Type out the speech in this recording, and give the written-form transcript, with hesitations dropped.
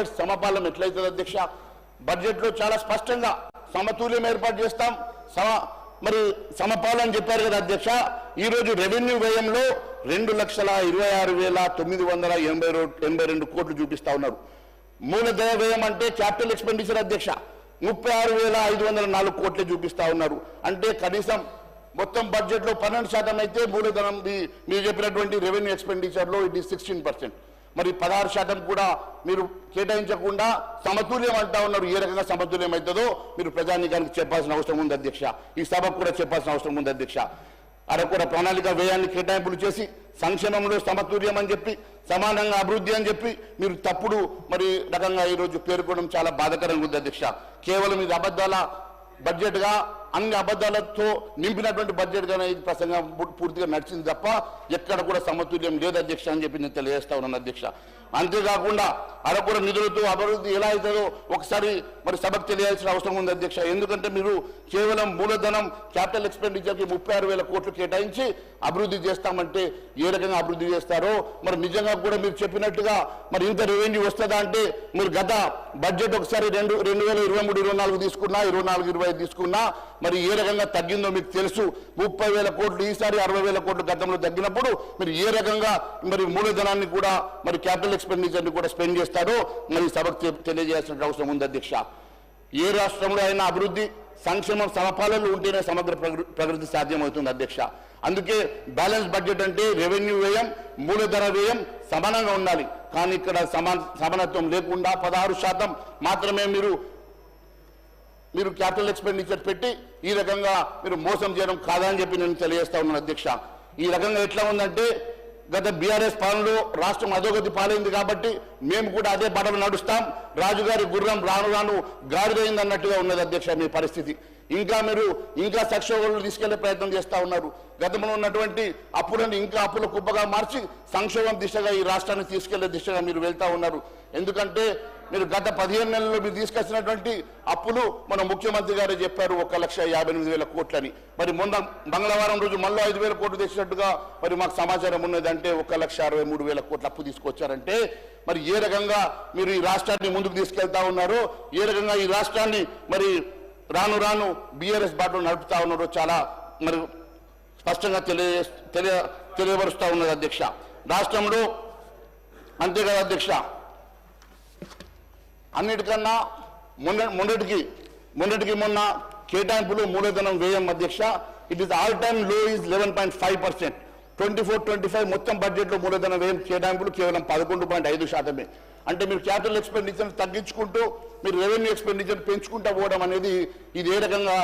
Budget సమపాలన ఎట్లయితుంది అధ్యక్ష? బడ్జెట్లో చాలా స్పష్టంగా సమతుల్యం ఏర్పాటు చేస్తాం, మరి సమపాలన చెప్పారు కదా అధ్యక్ష. ఈరోజు రెవెన్యూ వ్యయంలో 2,26,982 కోట్లు చూపిస్తా ఉన్నారు. మూలధన వ్యయం అంటే క్యాపిటల్ ఎక్స్పెండిచర్ అధ్యక్ష 36,504 కోట్లే చూపిస్తా ఉన్నారు. అంటే కనీసం మొత్తం బడ్జెట్లో 12% అయితే మూలధనం మీరు చెప్పినటువంటి రెవెన్యూ ఎక్స్పెండిచర్లో ఇట్ ఈస్ 16%. మరి 16% కూడా మీరు కేటాయించకుండా సమతుల్యం అంటా ఉన్నారు. ఏ రకంగా సమతుల్యం అవుతుందో మీరు ప్రజానీకానికి చెప్పాల్సిన అవసరం ఉంది అధ్యక్ష. ఈ సభకు కూడా చెప్పాల్సిన అవసరం ఉంది అధ్యక్ష. అరకొర ప్రణాళిక వ్యయాన్ని కేటాయింపులు చేసి సంక్షేమంలో సమతుల్యం అని చెప్పి సమానంగా అభివృద్ధి అని చెప్పి మీరు తప్పుడు మరి రకంగా ఈరోజు పేర్కొనడం చాలా బాధాకరంగా ఉంది అధ్యక్ష. కేవలం ఇది అబద్ధాల బడ్జెట్గా, అన్ని అబద్ధాలతో నింపినటువంటి బడ్జెట్గానే ఇది ప్రసంగం పూర్తిగా నడిచింది తప్ప ఎక్కడ కూడా సమతుల్యం లేదు అధ్యక్ష అని చెప్పి నేను తెలియజేస్తా ఉన్నాను అధ్యక్ష. అంతేకాకుండా అరకొర నిధులతో అభివృద్ధి ఎలా అవుతుందో ఒకసారి మరి సభకు తెలియాల్సిన అవసరం ఉంది అధ్యక్ష. ఎందుకంటే మీరు కేవలం మూలధనం క్యాపిటల్ ఎక్స్పెండిచర్కి 36,000 కోట్లు కేటాయించి అభివృద్ధి చేస్తామంటే ఏ రకంగా అభివృద్ధి చేస్తారో మరి నిజంగా కూడా మీరు చెప్పినట్టుగా మరి ఇంత రెవెన్యూ వస్తుందా అంటే మీరు గత బడ్జెట్ ఒకసారి 2023-24 తీసుకున్నా, 24-25 తీసుకున్నా మరి ఏ రకంగా తగ్గిందో మీకు తెలుసు. 30,000 కోట్లు ఈసారి 60,000 కోట్లు గతంలో తగ్గినప్పుడు మీరు ఏ రకంగా మరి మూలధనాన్ని కూడా మరి క్యాపిటల్ ఎక్స్పెండిచర్ని కూడా స్పెండ్ చేస్తారో మరి సభకు తెలియజేయాల్సిన అవసరం ఉంది అధ్యక్ష. ఏ రాష్ట్రంలో అయినా అభివృద్ధి సంక్షేమం సమపాలనలు ఉంటేనే సమగ్ర ప్రగతి సాధ్యమవుతుంది అధ్యక్ష. అందుకే బ్యాలెన్స్ బడ్జెట్ అంటే రెవెన్యూ వ్యయం మూలధన వ్యయం సమానంగా ఉండాలి. కానీ ఇక్కడ సమానత్వం లేకుండా 16% మాత్రమే మీరు క్యాపిటల్ ఎక్స్పెండిచర్ పెట్టి ఈ రకంగా మీరు మోసం చేయడం కాదని చెప్పి నేను తెలియజేస్తా ఉన్నాను అధ్యక్ష. ఈ రకంగా ఎట్లా ఉందంటే గత బీఆర్ఎస్ పాలనలో రాష్ట్రం అధోగతి పాలైంది కాబట్టి మేము కూడా అదే బాటలో నడుస్తాం. రాజుగారి గుర్రం రాను రాను గాడిదైంది అన్నట్టుగా ఉన్నది అధ్యక్ష మీ పరిస్థితి. మీరు ఇంకా సంక్షోభంలో తీసుకెళ్లే ప్రయత్నం చేస్తూ ఉన్నారు. గతంలో ఉన్నటువంటి అప్పులను ఇంకా అప్పుల కుప్పగా మార్చి సంక్షోభం దిశగా ఈ రాష్ట్రాన్ని తీసుకెళ్లే దిశగా మీరు వెళ్తా ఉన్నారు. ఎందుకంటే మీరు గత 15 నెలల్లో మీరు తీసుకొచ్చినటువంటి అప్పులు మన ముఖ్యమంత్రి గారే చెప్పారు 1,58,000 కోట్లని. మరి మొన్న మంగళవారం రోజు మళ్ళీ 5,000 కోట్లు తెచ్చినట్టుగా మరి మాకు సమాచారం ఉన్నది. అంటే 1,63,000 కోట్ల అప్పు తీసుకొచ్చారంటే మరి ఏ రకంగా మీరు ఈ రాష్ట్రాన్ని ముందుకు తీసుకెళ్తా ఉన్నారో, ఏ రకంగా ఈ రాష్ట్రాన్ని మరి రాను రాను బీఆర్ఎస్ బాటలో నడుపుతా ఉన్నారో చాలా మరి స్పష్టంగా తెలియపరుస్తూ ఉన్నది అధ్యక్ష. రాష్ట్రంలో అంతే కదా అధ్యక్ష, అన్నిటికన్నా మొన్నటికి మొన్న కేటాయింపులు మూలధనం వ్యయం అధ్యక్ష ఇట్ ఈస్ ఆల్ టైమ్ లో ఈజ్ 11.5%. 24-25 మొత్తం బడ్జెట్లో మూలధన వ్యయం కేటాయింపులు కేవలం 11.5%. అంటే మీరు క్యాపిటల్ ఎక్స్పెండిచర్ తగ్గించుకుంటూ మీరు రెవెన్యూ ఎక్స్పెండిచర్ పెంచుకుంటూ పోవడం అనేది ఇది ఏ రకంగా